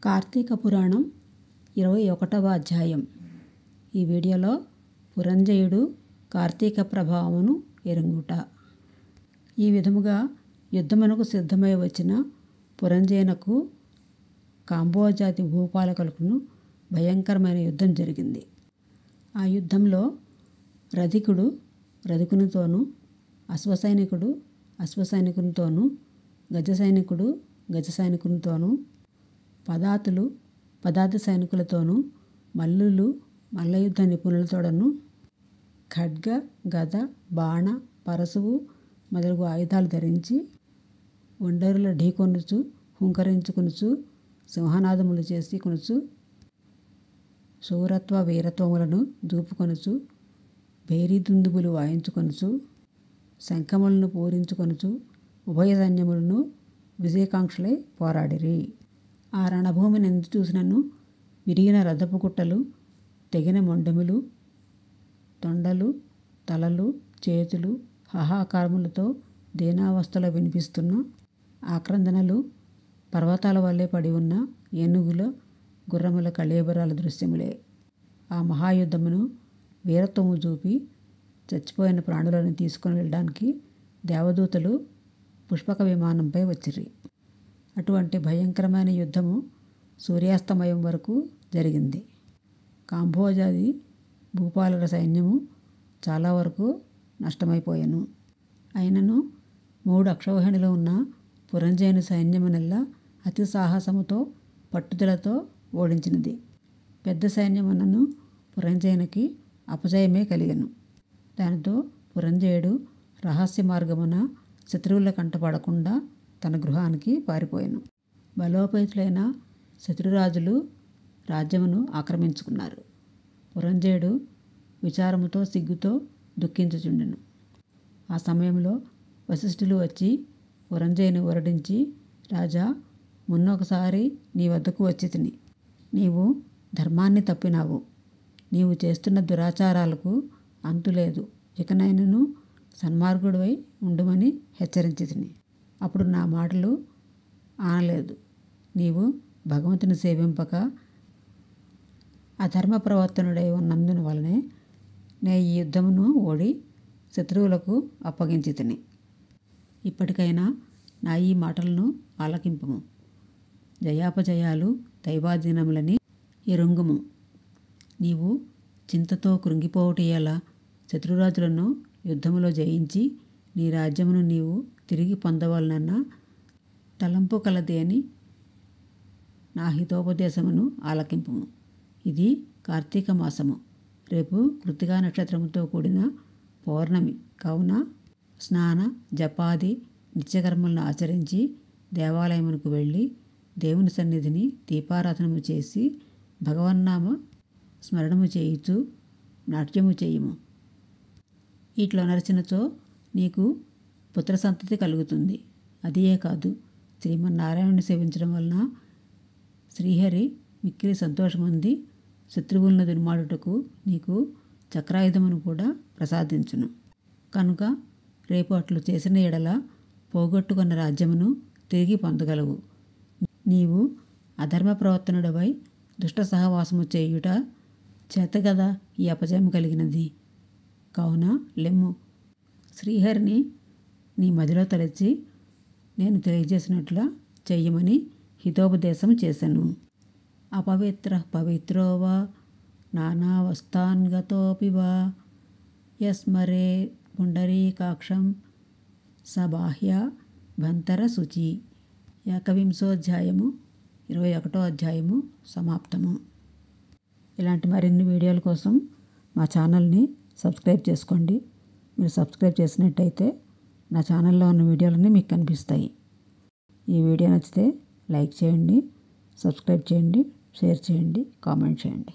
కార్తీక పురాణం 21వ అధ్యాయం. ఈ వీడియోలో పురంజయుడు కార్తీక ప్రభావమును ఎరుగుట. ఈ విధముగా యుద్ధమునకు సిద్ధమై వచ్చిన పురంజయునకు కాంబోజాతి భూపాలకులకు భయంకరమైన యుద్ధం జరిగింది. ఆ యుద్ధంలో రధికుడు రధికునితోనూ, అశ్వసైనికుడు అశ్వసైనికునితోనూ, గజసైనికుడు గజసైనికునితోనూ, పదాతులు పదాతి సైనికులతోనూ, మల్లులు మల్లయుద్ధ నిపుణులతోడను, ఖడ్గ గద బాణ పరశువు మొదలగు ఆయుధాలు ధరించి ఒండరుల ఢీకొనుచు హుంకరించుకొనుచు సింహనాదములు చేసి కొనుచు శూరత్వ వీరత్వములను దూపుకొనుచు భేరీదుందుబులు వాయించుకొనుచు శంఖములను పూరించుకొనుచు ఉభయ సైన్యములను విజయకాంక్షలై పోరాడిరి. ఆ రణభూమిని ఎందు చూసినను విరిగిన రథపు గుట్టలు, తెగిన మొండెములు, తొండలు, తలలు, చేతులు, హాహాకారములతో దీనావస్థలో వినిపిస్తున్న ఆక్రందనలు, పర్వతాల వల్లే పడి ఉన్న ఏనుగుల గుర్రముల కళేబరాల దృశ్యములే. ఆ మహాయుద్ధమును వీరత్వము చూపి చచ్చిపోయిన ప్రాణులను తీసుకొని వెళ్ళడానికి దేవదూతలు పుష్పక విమానంపై వచ్చిరి. అటువంటి భయంకరమైన యుద్ధము సూర్యాస్తమయం వరకు జరిగింది. కాంబోజాది భూపాలుల సైన్యము చాలా వరకు నష్టమైపోయాను. అయినను 3 అక్షౌహిణులు ఉన్న పురంజయుని సైన్యమునెల్లా అతి సాహసముతో పట్టుదలతో ఓడించినది. పెద్ద సైన్యమునను పురంజయునికి అపజయమే కలిగెను. దానితో పురంజయుడు రహస్య మార్గమున శత్రువుల కంటపడకుండా తన గృహానికి పారిపోయాను. బలోపేతులైన శత్రురాజులు రాజ్యమును ఆక్రమించుకున్నారు. పురంజయుడు విచారముతో సిగ్గుతో దుఃఖించుచుండెను. ఆ సమయంలో వశిష్ఠులు వచ్చి పురంజయుని ఊరడించి, రాజా, మున్నొకసారి నీ వద్దకు వచ్చితిని. నీవు ధర్మాన్ని తప్పినావు. నీవు చేస్తున్న దురాచారాలకు అంతులేదు. ఇకనైనను సన్మార్గుడివై ఉండుమని హెచ్చరించితిని. అప్పుడు నా మాటలు ఆనలేదు. నీవు భగవంతుని సేవింపక అధర్మ ప్రవర్తనుడై ఉన్నందున వలనే నే ఈ యుద్ధమును ఓడి శత్రువులకు అప్పగించితిని. ఇప్పటికైనా నా ఈ మాటలను ఆలకింపుము. జయాపజయాలు దైవాధీనములని ఎరుంగుము. నీవు చింతతో కృంగిపోవుటేలా శత్రురాజులను యుద్ధములో జయించి నీ రాజ్యమును నీవు తిరిగి పొందవలనన్న తలంపు కలది అని నా హితోపదేశమును ఆలకింపుము. ఇది కార్తీక మాసము. రేపు కృత్తికా నక్షత్రముతో కూడిన పౌర్ణమి కావున స్నాన జపాది నిత్యకర్మలను ఆచరించి దేవాలయమునకు వెళ్ళి దేవుని సన్నిధిని దీపారాధనము చేసి భగవన్నామ స్మరణము చేయుచు నాట్యము చేయుము. ఇట్లా నడిచినచో నీకు పుత్ర సంతతి కలుగుతుంది. అదియే కాదు, శ్రీమన్నారాయణుని సేవించడం వలన శ్రీహరి మిక్కిలి సంతోషముంది శత్రువులను దుర్మాడుటకు నీకు చక్రాయుధమును కూడా ప్రసాదించును. కనుక రేపు అట్లు చేసిన ఎడల పోగొట్టుకున్న రాజ్యమును తిరిగి పొందగలవు. నీవు అధర్మ ప్రవర్తనుడవై దుష్ట సహవాసము చేయుట చేతగదా ఈ అపజయం కలిగినది. కావున లెమ్ము, శ్రీహరిని నీ మదిలో తలచి నేను తెలియజేసినట్లా చెయ్యమని హితోపదేశం చేశాను. అపవిత్ర పవిత్రోవా నానావస్థాన్గతోపి వా యస్మరే పుండరీకాక్షం సబాహ్య భంతర శుచి. 21వ 21వ అధ్యాయము సమాప్తము. ఇలాంటి మరిన్ని వీడియోల కోసం మా ఛానల్ని సబ్స్క్రైబ్ చేసుకోండి. మీరు సబ్స్క్రైబ్ చేసినట్టయితే నా ఛానల్లో ఉన్న వీడియోలన్నీ మీకు కనిపిస్తాయి. ఈ వీడియో నచ్చితే లైక్ చేయండి, సబ్స్క్రైబ్ చేయండి, షేర్ చేయండి, కామెంట్ చేయండి.